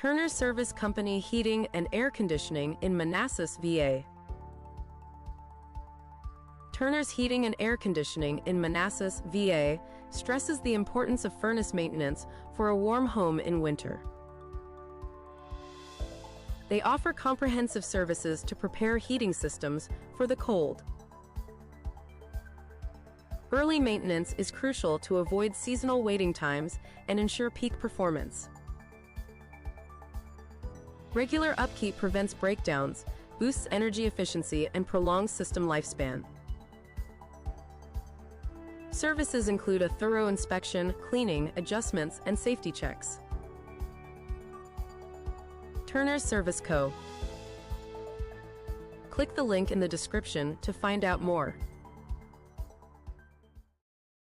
Turner's Service Company Heating and Air Conditioning in Manassas, VA. Turner's Heating and Air Conditioning in Manassas, VA, stresses the importance of furnace maintenance for a warm home in winter. They offer comprehensive services to prepare heating systems for the cold. Early maintenance is crucial to avoid seasonal waiting times and ensure peak performance. Regular upkeep prevents breakdowns, boosts energy efficiency, and prolongs system lifespan. Services include a thorough inspection, cleaning, adjustments, and safety checks. Turner's Service Co. Click the link in the description to find out more.